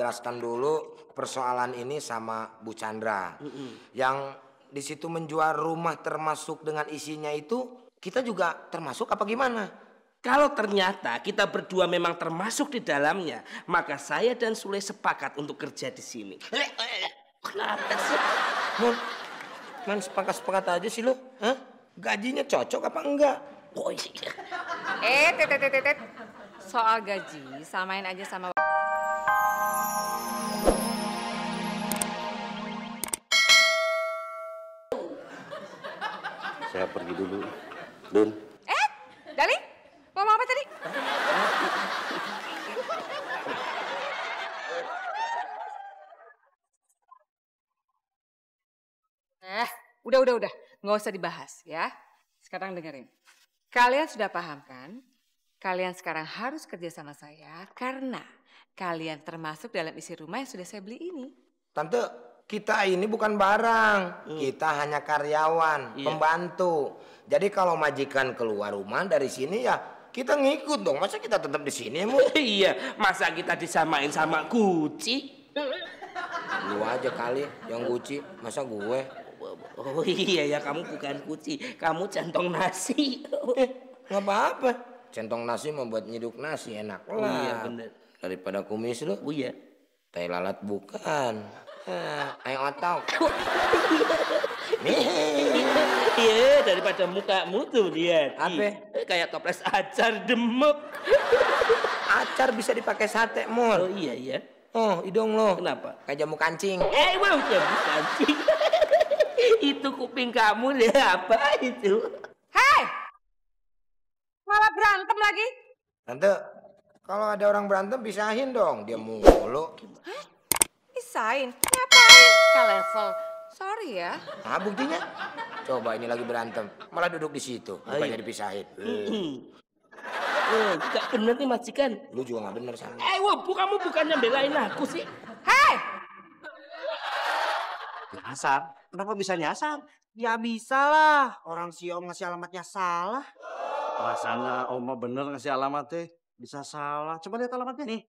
menjelaskan dulu persoalan ini sama Bu Chandra. Yang di situ menjual rumah termasuk dengan isinya itu, kita juga termasuk apa gimana? Kalau ternyata kita berdua memang termasuk di dalamnya, maka saya dan Sule sepakat untuk kerja di sini. Kenapa sih? Man sepakat-sepakat aja sih lo. Hah? Gajinya cocok apa enggak? Oh iya. Tet. Soal gaji, samain aja sama... Saya pergi dulu, Dun. Dali, ngomong apa tadi? Udah. Nggak usah dibahas ya. Sekarang dengerin. Kalian sudah paham kan? Kalian sekarang harus kerja sama saya karena kalian termasuk dalam isi rumah yang sudah saya beli ini. Tante, kita ini bukan barang. Kita hanya karyawan, pembantu. Jadi kalau majikan keluar rumah dari sini ya kita ngikut dong. Masa kita tetap di sini, Mu? Iya, masa kita disamain sama Guci? Lu aja kali yang Guci, masa gue? Oh iya ya, kamu bukan Guci, kamu centong nasi. Nggak apa-apa. Centong nasi membuat nyiduk nasi enak lah. Oh iya bener. Daripada kumis lu. Oh iya. Tai lalat bukan. Ayo otak. Iya, daripada mukamu tuh lihat. Apa? Kayak toples acar demek. Acar bisa dipakai sate, Mur. Oh iya. Oh, hidung lo. Kenapa? Kayak jamu kancing. Wow, jamu kancing. Itu kuping kamu deh, apa itu? Hei! Malah berantem lagi? Tante, kalau ada orang berantem pisahin dong. Dia mulu. Hah? Pisahin? Ngapain? Ke level. Sorry ya. Nah, buktinya? Coba ini lagi berantem. Malah duduk di situ. Bukannya dipisahin. Gak bener nih majikan. Lu juga gak bener, Sang. Kamu bukannya belain aku sih? Hei! Nyasar? Kenapa bisa nyasar? Ya bisa lah, orang si Om ngasih alamatnya salah. Rasanya Oma bener ngasih alamat teh. Bisa salah. Coba lihat alamatnya. Nih,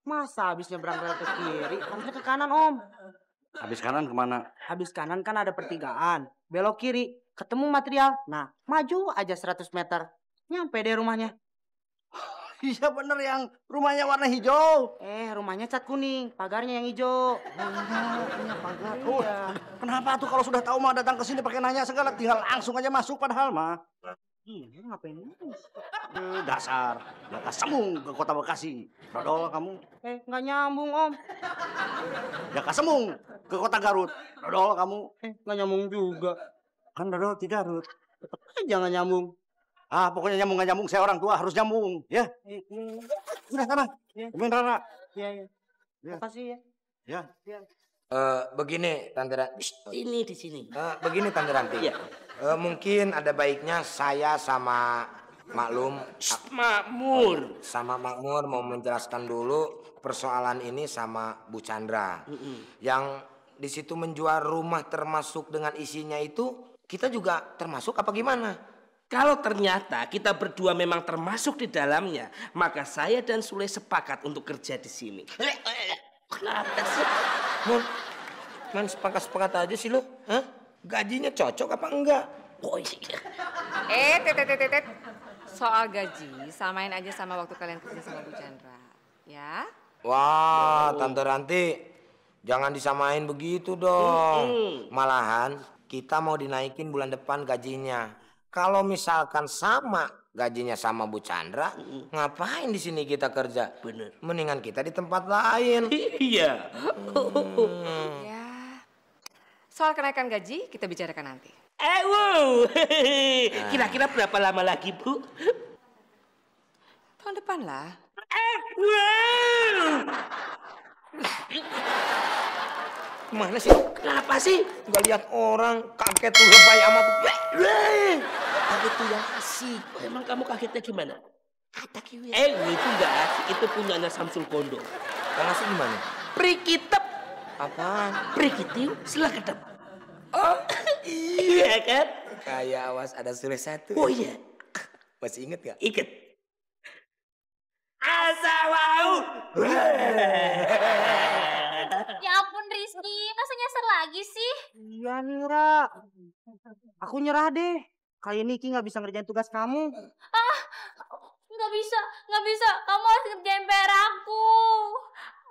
masa habis nyebrang rel ke kiri, harusnya ke kanan Om. Habis kanan kemana? Habis kanan kan ada pertigaan, belok kiri, ketemu material. Nah, maju aja 100 meter, nyampe deh rumahnya. Iya bener yang rumahnya warna hijau. Rumahnya cat kuning, pagarnya yang hijau. Punya pagar. Kenapa tuh kalau sudah tahu mah datang ke sini pakai nanya segala, tinggal langsung aja masuk padahal mah. Ngapain ini? Dasar, data semung ke kota Bekasi. Dodol kamu. Nggak nyambung Om. Data semung ke kota Garut. Dodol kamu. Nggak nyambung juga. Kan dodol di Garut. Tetep aja nggak nyambung. Pokoknya nyambung nggak nyambung, saya orang tua harus nyambung, ya. Udah sana, temuin Rara. Iya. Makasih ya. Ya. Begini, Tante Ranti. Ini di sini. Begini, Tante Ranti. Iya. Mungkin ada baiknya saya sama Makmur. Sama Makmur mau menjelaskan dulu persoalan ini sama Bu Chandra. Yang di situ menjual rumah termasuk dengan isinya itu, kita juga termasuk apa gimana? Kalau ternyata kita berdua memang termasuk di dalamnya, maka saya dan Sule sepakat untuk kerja di sini. Kenapa sih? Man sepakat-sepakat aja sih lo. Hah? Gajinya cocok apa enggak? Oh iya. Tet. Soal gaji, samain aja sama waktu kalian kerja sama Bu Chandra. Ya? Wah, Tante Ranti, jangan disamain begitu dong. Malahan kita mau dinaikin bulan depan gajinya. Kalau misalkan sama gajinya sama Bu Chandra, ngapain di sini kita kerja? Bener. Mendingan kita di tempat lain. Iya. Ya. Soal kenaikan gaji kita bicarakan nanti. Kira-kira berapa lama lagi, Bu? Tahun depan lah. Gimana sih? Kenapa sih? Nggak lihat orang kaget tuh lebay amat. Aku tuh yang asik. Emang kamu kagetnya gimana? Itu enggak asik. Itu punyanya Samsul Kondo. Yang asik gimana? Prikitep. Apaan? Prikitiu selaketep. Oh, iya kan? Kayak awas ada Sule 1. Oh iya. Masih inget gak? Ingat. rasa mau. Ya ampun Rizky, masa nyasar lagi sih? Iya nih, Ra. Aku nyerah deh. Kali ini Ki nggak bisa ngerjain tugas kamu. Nggak bisa. Kamu harus ngerjain PR aku.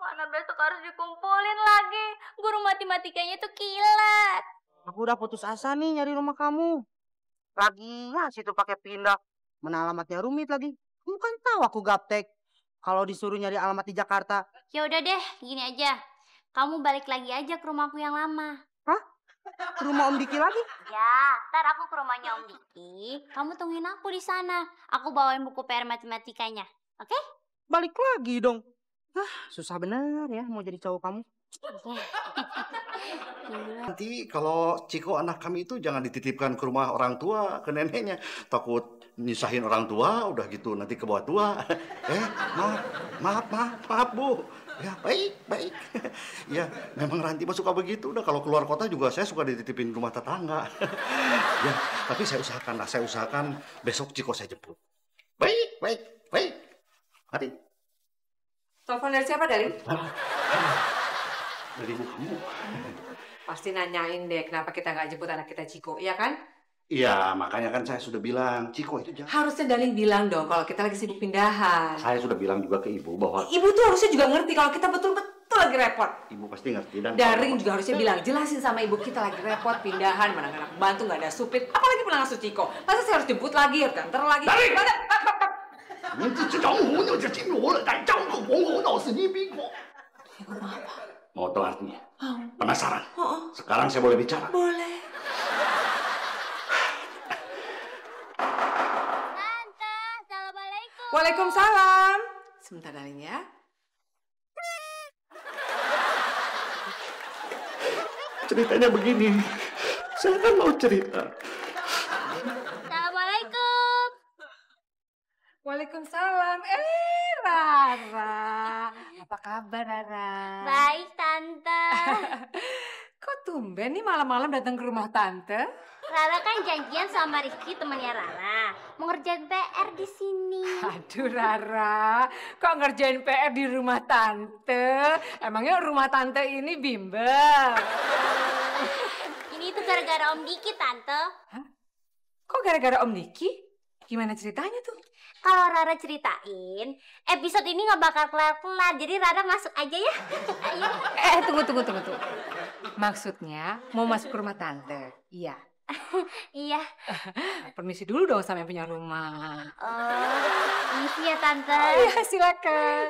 Mana besok harus dikumpulin lagi. Guru matematikanya tuh kilat. Aku udah putus asa nih nyari rumah kamu. Lagian situ pakai pindah. Mana alamatnya rumit lagi. Kamu kan tahu aku gaptek. Kalau disuruh nyari alamat di Jakarta. Ya udah deh, gini aja. Kamu balik lagi aja ke rumahku yang lama. Hah? Ke rumah Om Diki lagi? Ya, ntar aku ke rumahnya Om Diki. Kamu tungguin aku di sana. Aku bawain buku PR matematikanya. Oke? Balik lagi dong. Susah bener ya mau jadi cowok kamu. Nanti kalau Ciko anak kami itu jangan dititipkan ke rumah orang tua, ke neneknya. Takut nyisahin orang tua, udah gitu nanti ke bawah tua. Maaf Bu. Ya baik. Ya memang Ranti mah suka begitu. Udah kalau keluar kota juga saya suka dititipin rumah tetangga. Ya tapi saya usahakan besok Ciko saya jemput. Baik. Mari. Telepon dari siapa, Dalin? Dari ibu kamu. Pasti nanyain deh kenapa kita nggak jemput anak kita Ciko, iya kan? Iya, makanya kan saya sudah bilang, Ciko itu jangan. Harusnya Dalin bilang dong kalau kita lagi sibuk pindahan. Saya sudah bilang juga ke ibu bahwa Ibu tuh harusnya juga ngerti kalau kita betul-betul lagi repot. ibu pasti ngerti dan Daring juga harusnya bilang, jelasin sama ibu kita lagi repot, pindahan, mana anak bantu, nggak ada supir. Apalagi pernah ngasuh Ciko. Masa saya harus jemput lagi, harus kantor lagi. Daring! Mana? 你这张虎就进入了，但张口红红脑死你逼我。Mau tahu artinya? Penasaran? Sekarang saya boleh bicara? Boleh. Tante, assalamualaikum. Waalaikumsalam. Sebentar Dalin ya. Ceritanya begini, saya kan mau cerita. Assalamualaikum. Waalaikumsalam. Rara. Apa kabar, Rara? Baik, Tante. Kok tumben nih malam-malam datang ke rumah Tante? Rara kan janjian sama Rizky temannya Rara. Mau ngerjain PR di sini. Aduh, Rara. Kok ngerjain PR di rumah Tante? Emangnya rumah Tante ini bimbel? Ini tuh gara-gara Om Diki, Tante. Hah? Kok gara-gara Om Diki? Gimana ceritanya tuh? Kalau Rara ceritain, episode ini nggak bakal kelar-kelar. Jadi Rara masuk aja ya. Ayo. Tunggu. Maksudnya mau masuk ke rumah Tante? Iya. Iya. Permisi dulu dong sama yang punya rumah. Oh, isi ya Tante. Iya, silakan.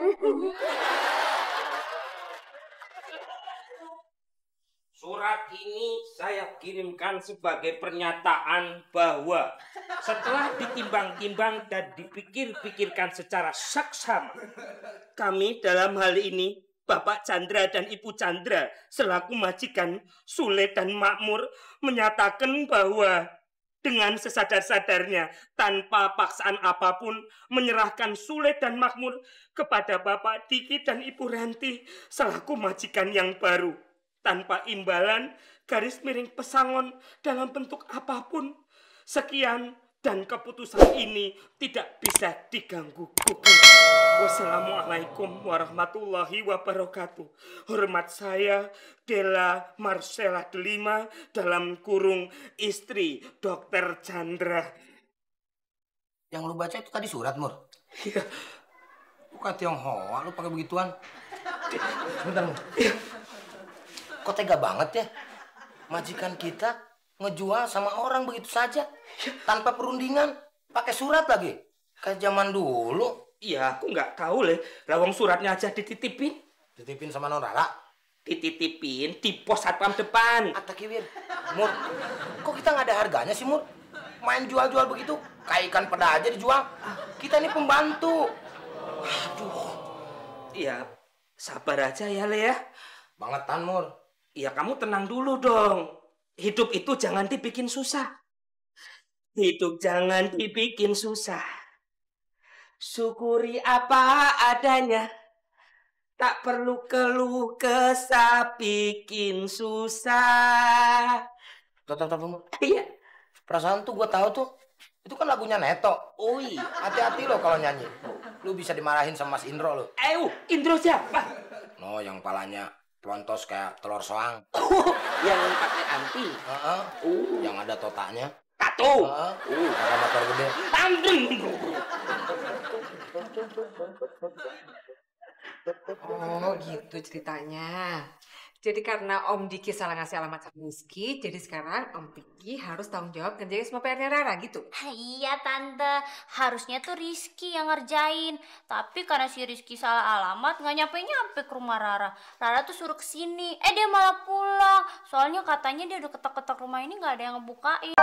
Surat ini saya kirimkan sebagai pernyataan bahwa setelah ditimbang-timbang dan dipikir-pikirkan secara saksama, kami dalam hal ini Bapak Chandra dan Ibu Chandra selaku majikan Sule dan Makmur menyatakan bahwa dengan sesadar-sadarnya tanpa paksaan apapun menyerahkan Sule dan Makmur kepada Bapak Diki dan Ibu Ranti selaku majikan yang baru. Tanpa imbalan, garis miring pesangon dalam bentuk apapun. Sekian dan keputusan ini tidak bisa diganggu-gugat. Wassalamualaikum warahmatullahi wabarakatuh. Hormat saya, Della Marcella Delima dalam kurung istri Dr. Chandra. Yang lu baca itu tadi surat, Mur? Iya. Bukan Tionghoa, lu pakai begituan. Sebentar, Mur. Iya. Kok tega banget ya? Majikan kita ngejual sama orang begitu saja. Tanpa perundingan. Pakai surat lagi. Kayak zaman dulu. Iya, aku nggak tahu leh. Lawang suratnya aja dititipin. Dititipin sama Non Rara. Dititipin di pos satpam depan. Atta Kiwir. Mur, kok kita nggak ada harganya sih, Mur? Main jual-jual begitu. Kayak ikan peda aja dijual. Kita ini pembantu. Aduh. Iya, sabar aja ya, Le ya. Bangetan, Mur. Iya, kamu tenang dulu dong. Hidup itu jangan dibikin susah. Hidup jangan dibikin susah. Syukuri apa adanya. Tak perlu keluh kesah bikin susah. Tuh, Mur. Iya. Perasaan tuh gue tahu tuh. Itu kan lagunya Neto. Oh iya. Hati-hati loh kalau nyanyi. lu bisa dimarahin sama Mas Indro lu. Indro siapa? No, yang palanya pelontos kayak telur soang. Yang pakai anti. Yang ada totaknya. Tato. Pakai motor gede. Oh gitu ceritanya. Jadi karena Om Diki salah ngasih alamat sama Rizky, jadi sekarang Om Diki harus tanggung jawab ngerjain semua PR-nya Rara gitu. Iya Tante, harusnya tuh Rizky yang ngerjain. Tapi karena si Rizky salah alamat, nggak nyampe-nyampe ke rumah Rara. Rara tuh suruh kesini, dia malah pulang. Soalnya katanya dia udah ketok-ketok rumah ini nggak ada yang ngebukain.